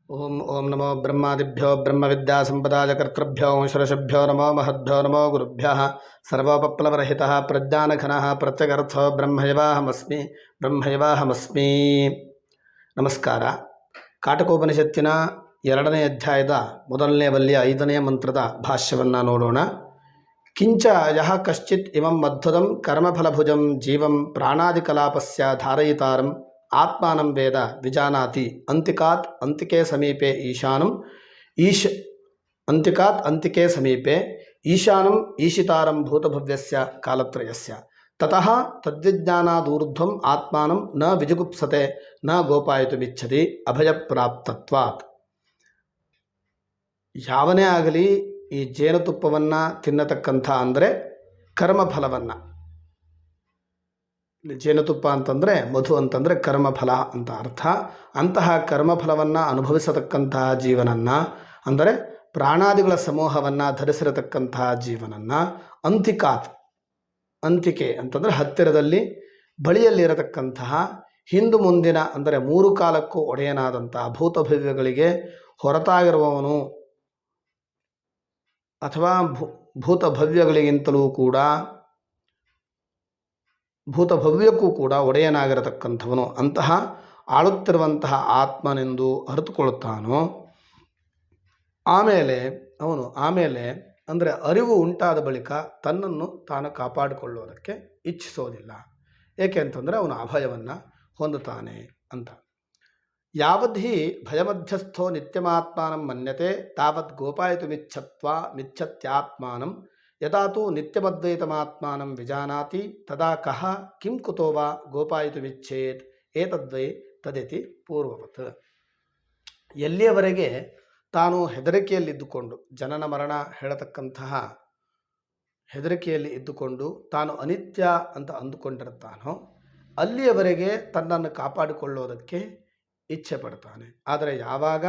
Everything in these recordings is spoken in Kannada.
ಓಂ ಓಂ ನಮೋ ಬ್ರಹ್ಮಾದಿಭ್ಯೋ ಬ್ರಹ್ಮವಿದ್ಯಾಸಂಪದಾಯಕರ್ತೃಭ್ಯೋ ಷರಷಭ್ಯೋ ನಮೋ ಮಹದ್ಭ್ಯೋ ನಮೋ ಗುರುಭ್ಯಃ ಸರ್ವೋಪಪ್ಲವರಹಿತಃ ಪ್ರಜ್ಞಾನಘನಃ ಪ್ರತ್ಯಗರ್ಥೋ ಬ್ರಹ್ಮೈವಾಹಮಸ್ಮಿ. ನಮಸ್ಕಾರ. ಕಾಟಕೋಪನಿಷತ್ತಿನ 2ನೇ ಅಧ್ಯಾಯದ 1ನೇ ವಲ್ಯ 5ನೇ ಮಂತ್ರದ ಭಾಷ್ಯವನ್ನು ನೋಡೋಣ. ಕಿಂಚ ಯಃ ಕಶ್ಚಿತ್ ಇಮಂ ಮಧ್ವದಂ ಕರ್ಮಫಲಭುಜಂ ಜೀವಂ ಪ್ರಾಣಾದಿಕಲಾಪಸ್ಯ ಧಾರಯಿತಾರಂ ಆತ್ಮಾನಂ ವೇದ ವಿಜಾನಾತಿ ಅಂತಿಕಾತ್ ಅಂತಿಕೆ ಸಮೀಪೆ ಈಶಾನಂ ಈಶಿತಾರಂ ಭೂತಭವ್ಯಸ್ಯ ಕಾಲತ್ರಯಸ್ಯ ತತಃ ತದ್ವಿಜ್ಞಾನಾದೂರ್ಧ್ವಂ ಆತ್ಮಾನಂ ನ ವಿಜುಗುಪ್ಸತೆ ನ ಗೋಪಾಯಿತುಮಿಚ್ಛತಿ ಅಭಯಪ್ರಾಪ್ತತ್ವಾತ್. ಯಾವನೇ ಆಗಲಿ ಈ ಜೇನುತುಪ್ಪವನ್ನು ತಿನ್ನತಕ್ಕಂಥ ಅಂದರೆ ಕರ್ಮಫಲವನ್ನು, ಜೇನುತುಪ್ಪ ಅಂತಂದರೆ ಮಧು ಅಂತಂದರೆ ಕರ್ಮಫಲ ಅಂತ ಅರ್ಥ. ಅಂತಹ ಕರ್ಮಫಲವನ್ನು ಅನುಭವಿಸತಕ್ಕಂತಹ ಜೀವನನ್ನು ಅಂದರೆ ಪ್ರಾಣಾದಿಗಳ ಸಮೂಹವನ್ನು ಧರಿಸಿರತಕ್ಕಂತಹ ಜೀವನನ್ನು ಅಂತಿಕಾತ್, ಅಂತಿಕೆ ಅಂತಂದರೆ ಹತ್ತಿರದಲ್ಲಿ ಬಳಿಯಲ್ಲಿರತಕ್ಕಂತಹ ಹಿಂದು ಮುಂದಿನ ಅಂದರೆ 3 ಕಾಲಕ್ಕೂ ಒಡೆಯನಾದಂತಹ ಭೂತಭವ್ಯಗಳಿಗೆ ಹೊರತಾಗಿರುವವನು ಅಥವಾ ಭೂತಭವ್ಯಗಳಿಗಿಂತಲೂ ಕೂಡ ಭೂತಭವ್ಯಕ್ಕೂ ಕೂಡ ಒಡೆಯನಾಗಿರತಕ್ಕಂಥವನು ಅಂತಹ ಆಳುತ್ತಿರುವಂತಹ ಆತ್ಮನೆಂದು ಅರಿತುಕೊಳ್ಳುತ್ತಾನೋ ಆಮೇಲೆ ಅಂದರೆ ಅರಿವು ಉಂಟಾದ ಬಳಿಕ ತನ್ನನ್ನು ತಾನು ಕಾಪಾಡಿಕೊಳ್ಳುವುದಕ್ಕೆ ಇಚ್ಛಿಸೋದಿಲ್ಲ. ಏಕೆ ಅಂತಂದರೆ ಅವನು ಅಭಯವನ್ನು ಹೊಂದುತ್ತಾನೆ ಅಂತ. ಯಾವದ್ಹಿ ಭಯಮಧ್ಯಸ್ಥೋ ನಿತ್ಯಮಾತ್ಮಾನಂ ಮನ್ಯತೆ ತಾವತ್ ಗೋಪಾಯಿತುಮಿಚ್ಛತ್ಯಾತ್ಮಾನಂ ಯದಾ ತು ನಿತ್ಯಮದ್ವೈತಮಾತ್ಮಾನಂ ವಿಜಾನಾತಿ ತದಾ ಕಹ ಕಿಂ ಕುತೋ ವಾ ಗೋಪಾಯಿತುಮಿಚ್ಛೇತ್ ಏತದ್ವೈ ತದಿತಿ ಪೂರ್ವವತ್. ಎಲ್ಲಿಯವರೆಗೆ ತಾನು ಹೆದರಿಕೆಯಲ್ಲಿದ್ದುಕೊಂಡು ಜನನ ಮರಣ ಹೇಳತಕ್ಕಂತಹ ಹೆದರಿಕೆಯಲ್ಲಿ ಇದ್ದುಕೊಂಡು ತಾನು ಅನಿತ್ಯ ಅಂತ ಅಂದುಕೊಂಡಿರುತ್ತಾನೋ ಅಲ್ಲಿಯವರೆಗೆ ತನ್ನನ್ನು ಕಾಪಾಡಿಕೊಳ್ಳೋದಕ್ಕೆ ಇಚ್ಛೆ ಪಡ್ತಾನೆ. ಆದರೆ ಯಾವಾಗ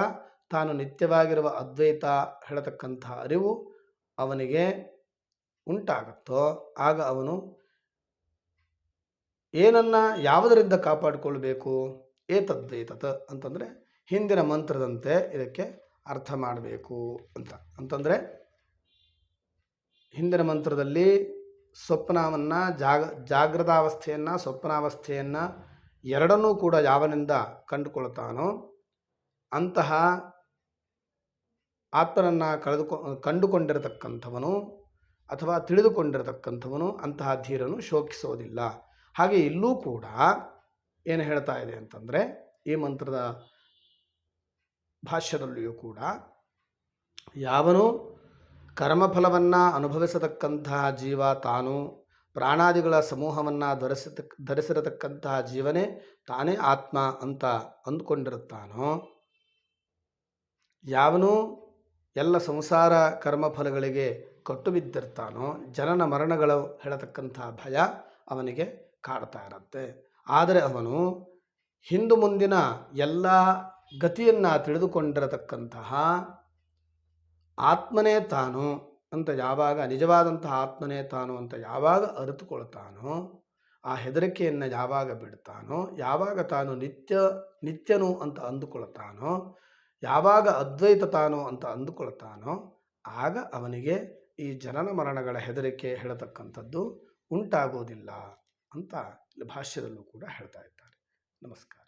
ತಾನು ನಿತ್ಯವಾಗಿರುವ ಅದ್ವೈತ ಹೇಳತಕ್ಕಂತಹ ಅರಿವು ಅವನಿಗೆ ಉಂಟಾಗುತ್ತೋ ಆಗ ಅವನು ಏನನ್ನು ಯಾವುದರಿಂದ ಕಾಪಾಡಿಕೊಳ್ಳಬೇಕು, ಏತದ್ವೈತತ್ ಅಂತಂದರೆ ಹಿಂದಿನ ಮಂತ್ರದಂತೆ ಇದಕ್ಕೆ ಅರ್ಥ ಮಾಡಬೇಕು ಅಂತಂದರೆ ಹಿಂದಿನ ಮಂತ್ರದಲ್ಲಿ ಸ್ವಪ್ನವನ್ನು ಜಾಗೃತಾವಸ್ಥೆಯನ್ನು ಸ್ವಪ್ನಾವಸ್ಥೆಯನ್ನು ಎರಡನ್ನೂ ಕೂಡ ಯಾವನಿಂದ ಕಂಡುಕೊಳ್ತಾನೋ ಅಂತಹ ಆತ್ಮನನ್ನು ಕಂಡುಕೊಂಡಿರತಕ್ಕಂಥವನು ಅಥವಾ ತಿಳಿದುಕೊಂಡಿರತಕ್ಕಂಥವನು ಅಂತಹ ಧೀರನು ಶೋಕಿಸೋದಿಲ್ಲ. ಹಾಗೆ ಇಲ್ಲೂ ಕೂಡ ಏನು ಹೇಳ್ತಾ ಇದೆ ಅಂತಂದರೆ ಈ ಮಂತ್ರದ ಭಾಷ್ಯದಲ್ಲಿಯೂ ಕೂಡ ಯಾವನು ಕರ್ಮಫಲವನ್ನು ಅನುಭವಿಸತಕ್ಕಂತಹ ಜೀವ ತಾನು ಪ್ರಾಣಾದಿಗಳ ಸಮೂಹವನ್ನು ಧರಿಸಿರತಕ್ಕಂತಹ ಜೀವನೇ ತಾನೇ ಆತ್ಮ ಅಂತ ಅಂದುಕೊಂಡಿರುತ್ತಾನೋ, ಯಾವನು ಎಲ್ಲ ಸಂಸಾರ ಕರ್ಮಫಲಗಳಿಗೆ ಕಟ್ಟು ಬಿದ್ದಿರ್ತಾನೋ ಜನನ ಮರಣಗಳು ಹೇಳತಕ್ಕಂತಹ ಭಯ ಅವನಿಗೆ ಕಾಡ್ತಾ ಇರುತ್ತೆ. ಆದರೆ ಅವನು ಹಿಂದು ಮುಂದಿನ ಎಲ್ಲ ಗತಿಯನ್ನು ತಿಳಿದುಕೊಂಡಿರತಕ್ಕಂತಹ ಆತ್ಮನೇ ತಾನು ಅಂತ ಯಾವಾಗ, ನಿಜವಾದಂತಹ ಆತ್ಮನೇ ತಾನು ಅಂತ ಯಾವಾಗ ಅರಿತುಕೊಳ್ತಾನೋ, ಆ ಹೆದರಿಕೆಯನ್ನು ಯಾವಾಗ ಬಿಡ್ತಾನೋ, ಯಾವಾಗ ತಾನು ನಿತ್ಯನು ಅಂತ ಅಂದುಕೊಳ್ತಾನೋ, ಯಾವಾಗ ಅದ್ವೈತ ತಾನು ಅಂತ ಅಂದುಕೊಳ್ತಾನೋ ಆಗ ಅವನಿಗೆ ಈ ಜನನ ಮರಣಗಳ ಹೆದರಿಕೆ ಹೇಳತಕ್ಕಂಥದ್ದು ಉಂಟಾಗೋದಿಲ್ಲ ಅಂತ ಭಾಷ್ಯದಲ್ಲೂ ಕೂಡ ಹೇಳ್ತಾ ಇದ್ದಾರೆ. ನಮಸ್ಕಾರ.